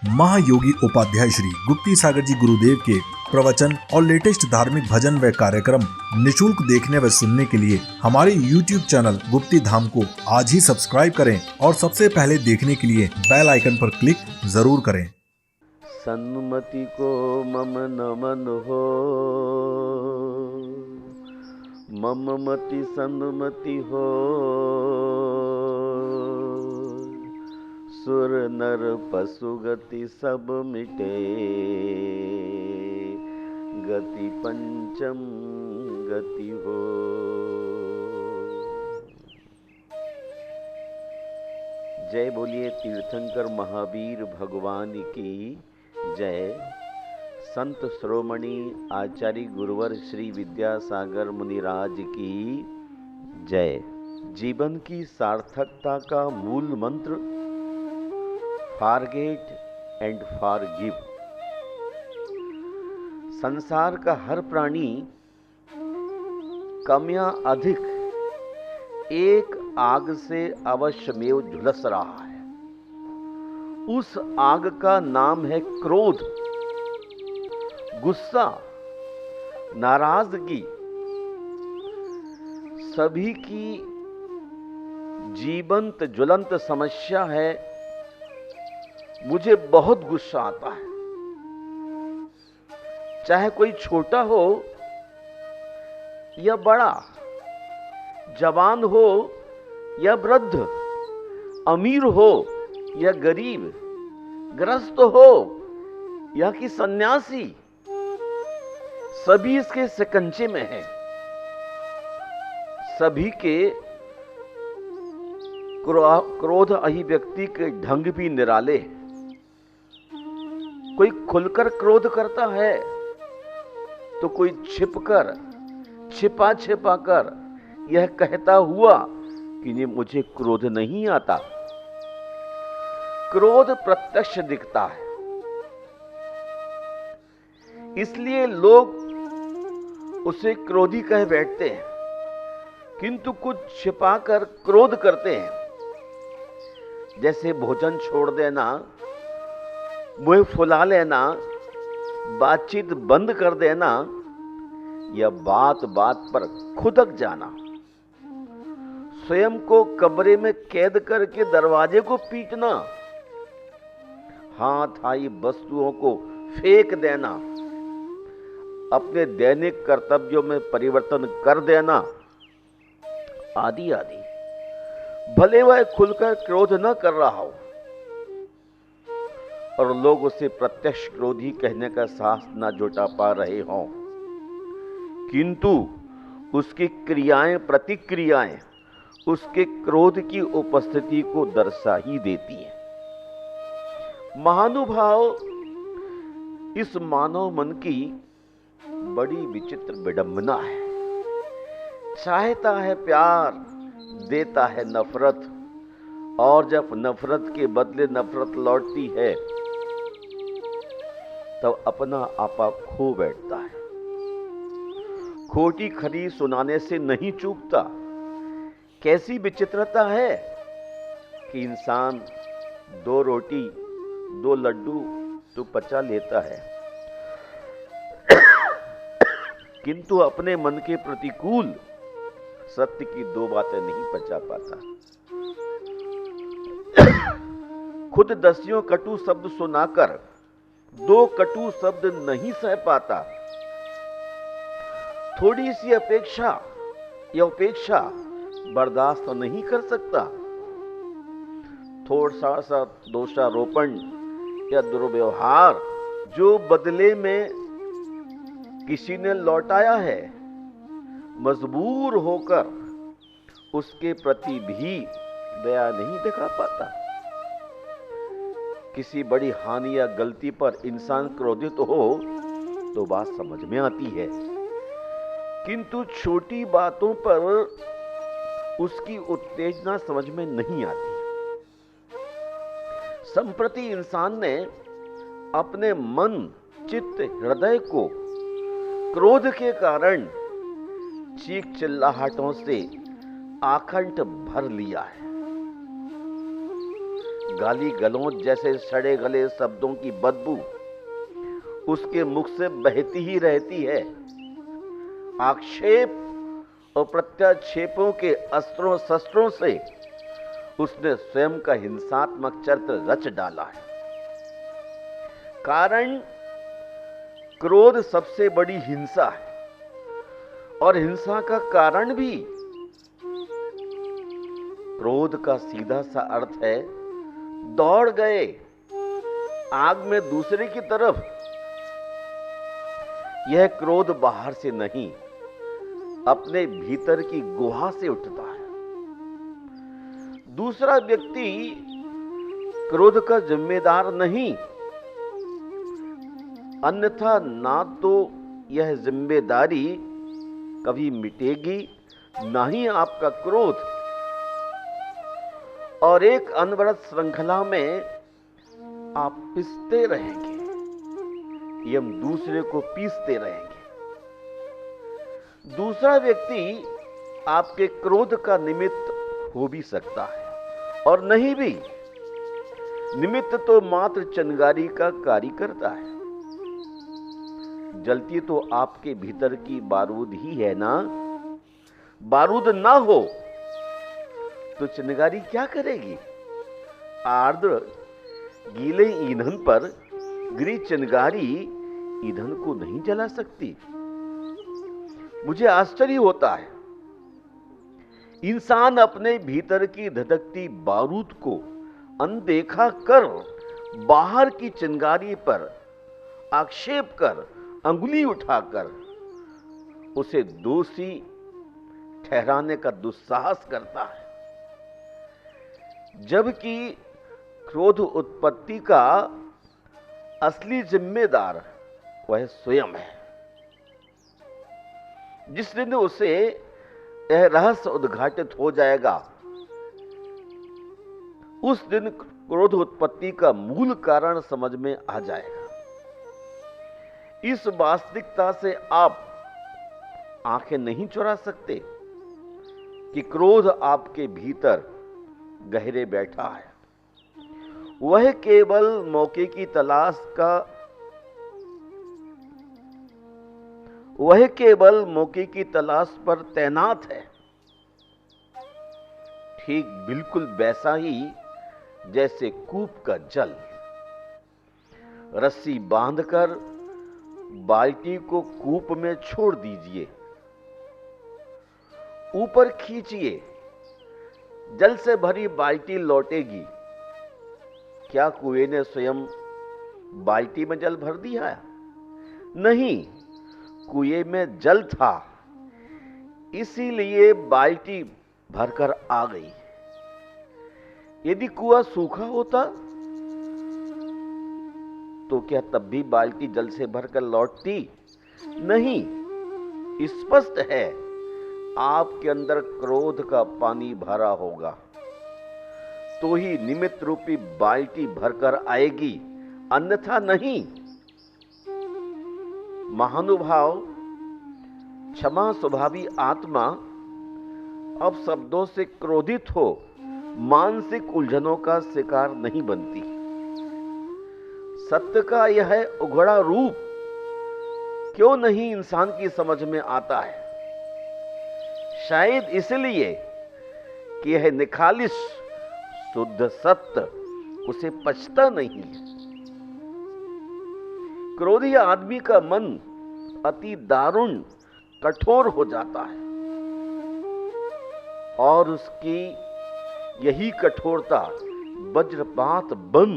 महायोगी उपाध्याय श्री गुप्ती सागर जी गुरुदेव के प्रवचन और लेटेस्ट धार्मिक भजन व कार्यक्रम निशुल्क देखने व सुनने के लिए हमारे YouTube चैनल गुप्ती धाम को आज ही सब्सक्राइब करें और सबसे पहले देखने के लिए बेल आइकन पर क्लिक जरूर करें। सन्मति को मम नमन हो, मम मति सन्मति हो। सुर नर पशु गति सब मिटे, गति पंचम गति हो। जय बोलिए तीर्थंकर महावीर भगवान की जय। संत श्रोमणी आचार्य गुरुवर श्री विद्यासागर मुनिराज की जय। जीवन की सार्थकता का मूल मंत्र फॉरगेट एंड फॉरगिव। संसार का हर प्राणी कम या अधिक एक आग से अवश्यमेव झुलस रहा है। उस आग का नाम है क्रोध, गुस्सा, नाराजगी। सभी की जीवंत ज्वलंत समस्या है, मुझे बहुत गुस्सा आता है। चाहे कोई छोटा हो या बड़ा, जवान हो या वृद्ध, अमीर हो या गरीब, ग्रस्त हो या कि सन्यासी, सभी इसके शिकंजे में हैं। सभी के क्रोध अभिव्यक्ति के ढंग भी निराले। कोई खुलकर क्रोध करता है तो कोई छिपकर, छिपा कर यह कहता हुआ कि मुझे क्रोध नहीं आता। क्रोध प्रत्यक्ष दिखता है, इसलिए लोग उसे क्रोधी कह बैठते हैं, किंतु कुछ छिपाकर क्रोध करते हैं। जैसे भोजन छोड़ देना, मुंह फुला लेना, बातचीत बंद कर देना या बात बात पर खुदक जाना, स्वयं को कमरे में कैद करके दरवाजे को पीटना, हाथ आई वस्तुओं को फेंक देना, अपने दैनिक कर्तव्यों में परिवर्तन कर देना, आदि आदि। भले वह खुलकर क्रोध न कर रहा हो और लोग उसे प्रत्यक्ष क्रोधी कहने का साहस न जुटा पा रहे हों, किंतु उसकी क्रियाएं प्रतिक्रियाएं उसके क्रोध की उपस्थिति को दर्शा ही देती हैं। महानुभाव, इस मानव मन की बड़ी विचित्र विडंबना है। चाहता है प्यार, देता है नफरत, और जब नफरत के बदले नफरत लौटती है तब अपना आपा खो बैठता है। खोटी खरी सुनाने से नहीं चूकता। कैसी विचित्रता है कि इंसान 2 रोटी 2 लड्डू तो पचा लेता है, किंतु अपने मन के प्रतिकूल सत्य की 2 बातें नहीं पचा पाता। खुद 10 कटु शब्द सुनाकर 2 कटु शब्द नहीं सह पाता। थोड़ी सी अपेक्षा या उपेक्षा बर्दाश्त नहीं कर सकता। थोड़ा सा दोषारोपण या दुर्व्यवहार जो बदले में किसी ने लौटाया है, मजबूर होकर उसके प्रति भी दया नहीं दिखा पाता। किसी बड़ी हानि या गलती पर इंसान क्रोधित हो तो बात समझ में आती है, किंतु छोटी बातों पर उसकी उत्तेजना समझ में नहीं आती। संप्रति इंसान ने अपने मन, चित्त, हृदय को क्रोध के कारण चीख चिल्लाहटों से आखंड भर लिया है। गाली गलौज जैसे सड़े गले शब्दों की बदबू उसके मुख से बहती ही रहती है। आक्षेप और प्रत्याक्षेपों के अस्त्रों शस्त्रों से उसने स्वयं का हिंसात्मक चरित्र रच डाला है। कारण क्रोध सबसे बड़ी हिंसा है और हिंसा का कारण भी। क्रोध का सीधा सा अर्थ है दौड़ गए आग में दूसरे की तरफ। यह क्रोध बाहर से नहीं, अपने भीतर की गुहा से उठता है। दूसरा व्यक्ति क्रोध का जिम्मेदार नहीं, अन्यथा ना तो यह जिम्मेदारी कभी मिटेगी, ना ही आपका क्रोध, और एक अनवरत श्रृंखला में आप पिसते रहेंगे, यम दूसरे को पीसते रहेंगे। दूसरा व्यक्ति आपके क्रोध का निमित्त हो भी सकता है और नहीं भी। निमित्त तो मात्र चिंगारी का कार्य करता है। जलती तो आपके भीतर की बारूद ही है ना। बारूद ना हो तो चिंगारी क्या करेगी? आर्द्र गीले ईंधन पर गिरी चिंगारी ईंधन को नहीं जला सकती। मुझे आश्चर्य होता है, इंसान अपने भीतर की धधकती बारूद को अनदेखा कर बाहर की चिंगारी पर आक्षेप कर अंगुली उठाकर उसे दोषी ठहराने का दुस्साहस करता है, जबकि क्रोध उत्पत्ति का असली जिम्मेदार वह स्वयं है। जिस दिन उसे यह रहस्य उद्घाटित हो जाएगा, उस दिन क्रोध उत्पत्ति का मूल कारण समझ में आ जाएगा। इस वास्तविकता से आप आंखें नहीं चुरा सकते कि क्रोध आपके भीतर गहरे बैठा है। वह केवल मौके की तलाश पर तैनात है। ठीक बिल्कुल वैसा ही जैसे कूप का जल। रस्सी बांधकर बाल्टी को कूप में छोड़ दीजिए, ऊपर खींचिए, जल से भरी बाल्टी लौटेगी। क्या कुएं ने स्वयं बाल्टी में जल भर दिया? नहीं, कुएं में जल था, इसीलिए बाल्टी भरकर आ गई। यदि कुआं सूखा होता तो क्या तब भी बाल्टी जल से भरकर लौटती? नहीं। स्पष्ट है, आपके अंदर क्रोध का पानी भरा होगा तो ही निमित्त रूपी बाल्टी भरकर आएगी, अन्यथा नहीं। महानुभाव क्षमा स्वभावी आत्मा अब शब्दों से क्रोधित हो मानसिक उलझनों का शिकार नहीं बनती। सत्य का यह उघड़ा रूप क्यों नहीं इंसान की समझ में आता है? शायद इसलिए कि यह निखालिस शुद्ध सत्य उसे पचता नहीं। क्रोधी आदमी का मन अति दारुण कठोर हो जाता है और उसकी यही कठोरता वज्रपात बन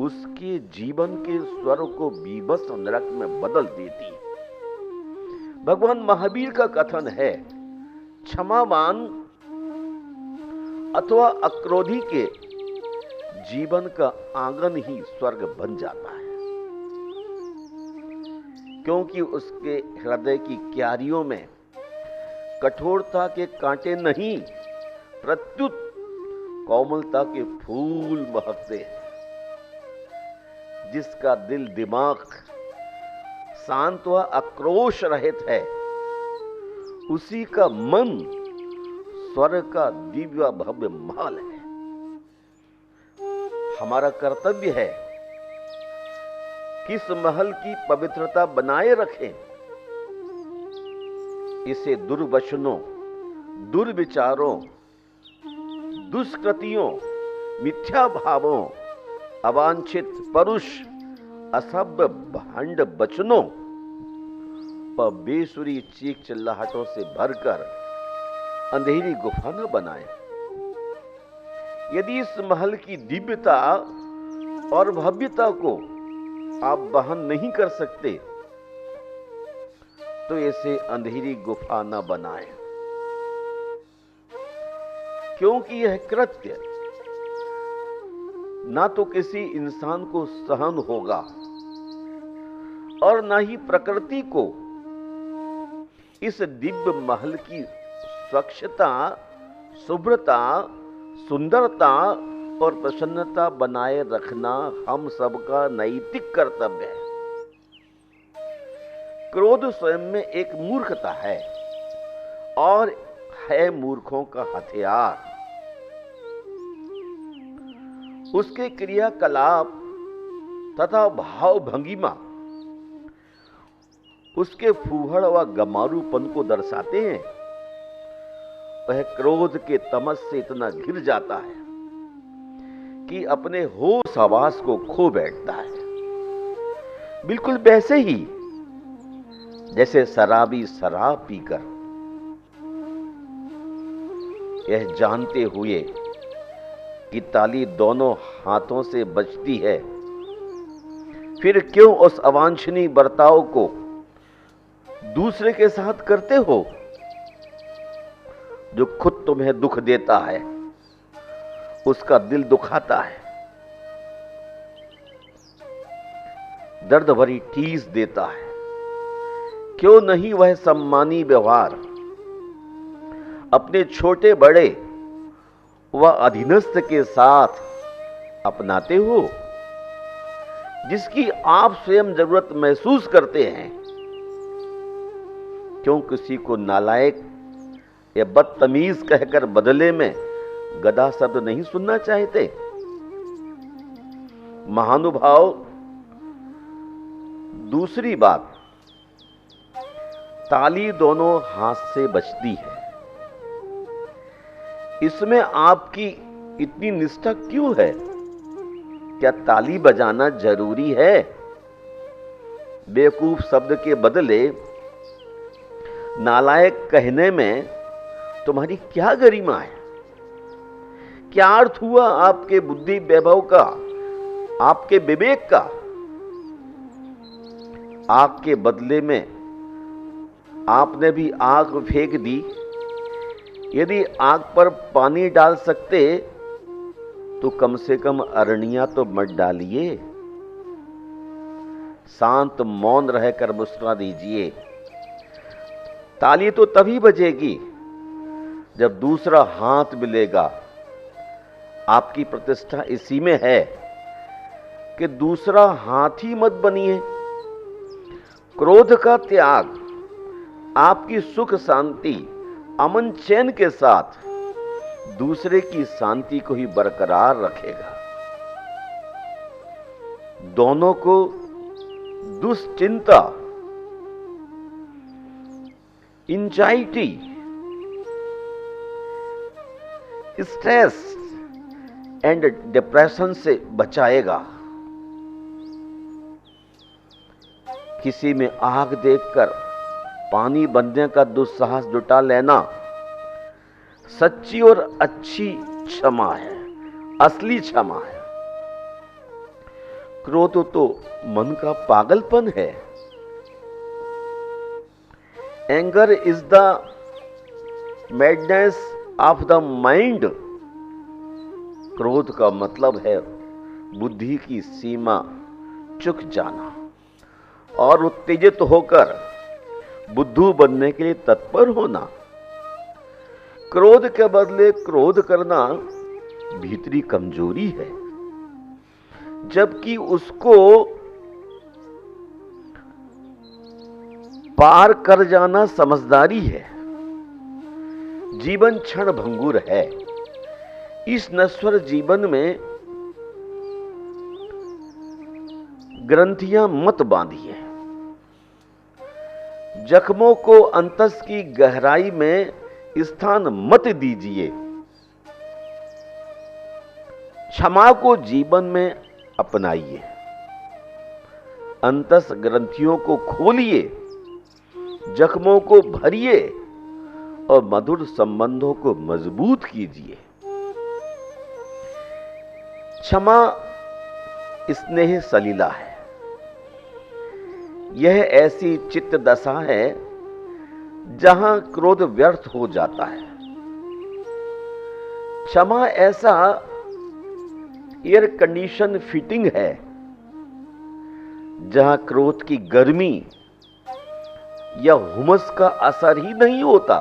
उसके जीवन के स्वर को बीभत्स नरक में बदल देती है। भगवान महावीर का कथन है, क्षमावान अथवा अक्रोधी के जीवन का आंगन ही स्वर्ग बन जाता है, क्योंकि उसके हृदय की क्यारियों में कठोरता के कांटे नहीं, प्रत्युत कोमलता के फूल महकते हैं। जिसका दिल दिमाग शांत व आक्रोश रहित है, उसी का मन स्वर्ग का दिव्य भव्य महल है। हमारा कर्तव्य है कि इस महल की पवित्रता बनाए रखें, इसे दुर्वचनों, दुर्विचारों, दुष्कृतियों, मिथ्या भावों, अवांछित परुष, असभ्य भांड वचनों व बेसुरी चीख चिल्लाहटों से भरकर अंधेरी गुफा न बनाए। यदि इस महल की दिव्यता और भव्यता को आप वहन नहीं कर सकते तो इसे अंधेरी गुफा न बनाएं, क्योंकि यह कृत्य ना तो किसी इंसान को सहन होगा और ना ही प्रकृति को इस दिव्य महल की स्वच्छता, शुभ्रता, सुंदरता और प्रसन्नता बनाए रखना हम सबका नैतिक कर्तव्य है। क्रोध स्वयं में एक मूर्खता है और है मूर्खों का हथियार। उसके क्रियाकलाप तथा भाव भंगिमा उसके फूहड़ व गमारूपन को दर्शाते हैं। वह क्रोध के तमस से इतना घिर जाता है कि अपने होश हवास को खो बैठता है, बिल्कुल वैसे ही जैसे शराबी शराब पीकर, यह जानते हुए कि ताली दोनों हाथों से बजती है, फिर क्यों उस अवांछनीय बर्ताव को दूसरे के साथ करते हो जो खुद तुम्हें दुख देता है, उसका दिल दुखाता है, दर्द भरी टीस देता है। क्यों नहीं वह सम्मानी व्यवहार अपने छोटे बड़े व अधीनस्थ के साथ अपनाते हो, जिसकी आप स्वयं जरूरत महसूस करते हैं? क्यों किसी को नालायक या बदतमीज कहकर बदले में गधा शब्द नहीं सुनना चाहते? महानुभाव, दूसरी बात, ताली दोनों हाथ से बजती है, इसमें आपकी इतनी निष्ठा क्यों है? क्या ताली बजाना जरूरी है? बेवकूफ शब्द के बदले नालायक कहने में तुम्हारी क्या गरिमा है? क्या अर्थ हुआ आपके बुद्धि वैभव का, आपके विवेक का? आग के बदले में आपने भी आग फेंक दी। यदि आग पर पानी डाल सकते तो कम से कम अरणियां तो मत डालिए। शांत मौन रहकर मुस्कुरा दीजिए। ताली तो तभी बजेगी जब दूसरा हाथ मिलेगा। आपकी प्रतिष्ठा इसी में है कि दूसरा हाथ ही मत बनिए। क्रोध का त्याग आपकी सुख शांति, अमन चैन के साथ दूसरे की शांति को ही बरकरार रखेगा। दोनों को दुश्चिंता, एंजाइटी, स्ट्रेस एंड डिप्रेशन से बचाएगा। किसी में आग देखकर पानी बनने का दुस्साहस जुटा लेना सच्ची और अच्छी क्षमा है, असली क्षमा है। क्रोध तो मन का पागलपन है। Anger is the madness of the mind. क्रोध का मतलब है बुद्धि की सीमा चुक जाना और उत्तेजित होकर बुद्धू बनने के लिए तत्पर होना। क्रोध के बदले क्रोध करना भीतरी कमजोरी है, जबकि उसको पार कर जाना समझदारी है। जीवन क्षण भंगुर है। इस नश्वर जीवन में ग्रंथियां मत बांधिए, जख्मों को अंतस की गहराई में स्थान मत दीजिए, क्षमा को जीवन में अपनाइए, अंतस ग्रंथियों को खोलिए, जख्मों को भरिए और मधुर संबंधों को मजबूत कीजिए। क्षमा स्नेह सलीला है। यह ऐसी चित्त दशा है जहां क्रोध व्यर्थ हो जाता है। क्षमा ऐसा एयर कंडीशन फिटिंग है जहां क्रोध की गर्मी या हुमस का असर ही नहीं होता,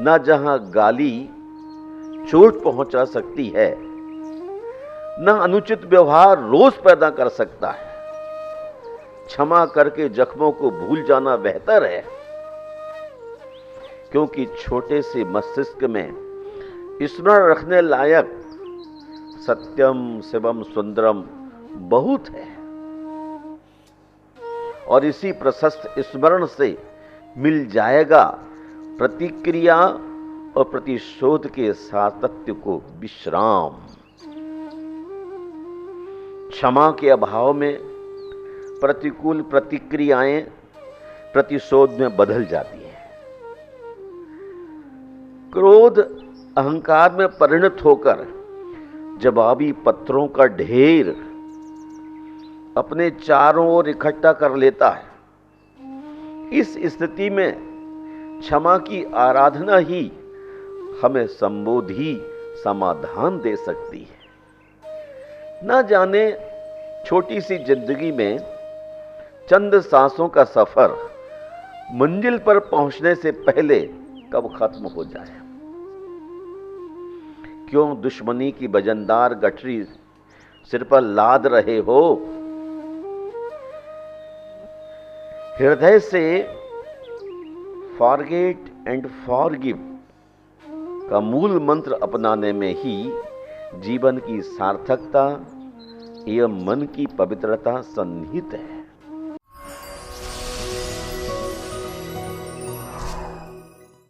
ना जहां गाली चोट पहुंचा सकती है, ना अनुचित व्यवहार रोष पैदा कर सकता है। क्षमा करके जख्मों को भूल जाना बेहतर है, क्योंकि छोटे से मस्तिष्क में स्मरण रखने लायक सत्यम शिवम सुंदरम बहुत है, और इसी प्रशस्त स्मरण से मिल जाएगा प्रतिक्रिया और प्रतिशोध के सातत्य को विश्राम। क्षमा के अभाव में प्रतिकूल प्रतिक्रियाएं प्रतिशोध में बदल जाती हैं। क्रोध अहंकार में परिणत होकर जवाबी पत्थरों का ढेर अपने चारों ओर इकट्ठा कर लेता है। इस स्थिति में क्षमा की आराधना ही हमें संबोधि समाधान दे सकती है। न जाने छोटी सी जिंदगी में चंद सांसों का सफर मंजिल पर पहुंचने से पहले कब खत्म हो जाए। क्यों दुश्मनी की वजनदार गठरी सिर पर लाद रहे हो? हृदय से फॉरगेट एंड फॉरगिव का मूल मंत्र अपनाने में ही जीवन की सार्थकता एवं मन की पवित्रता सन्निहित है।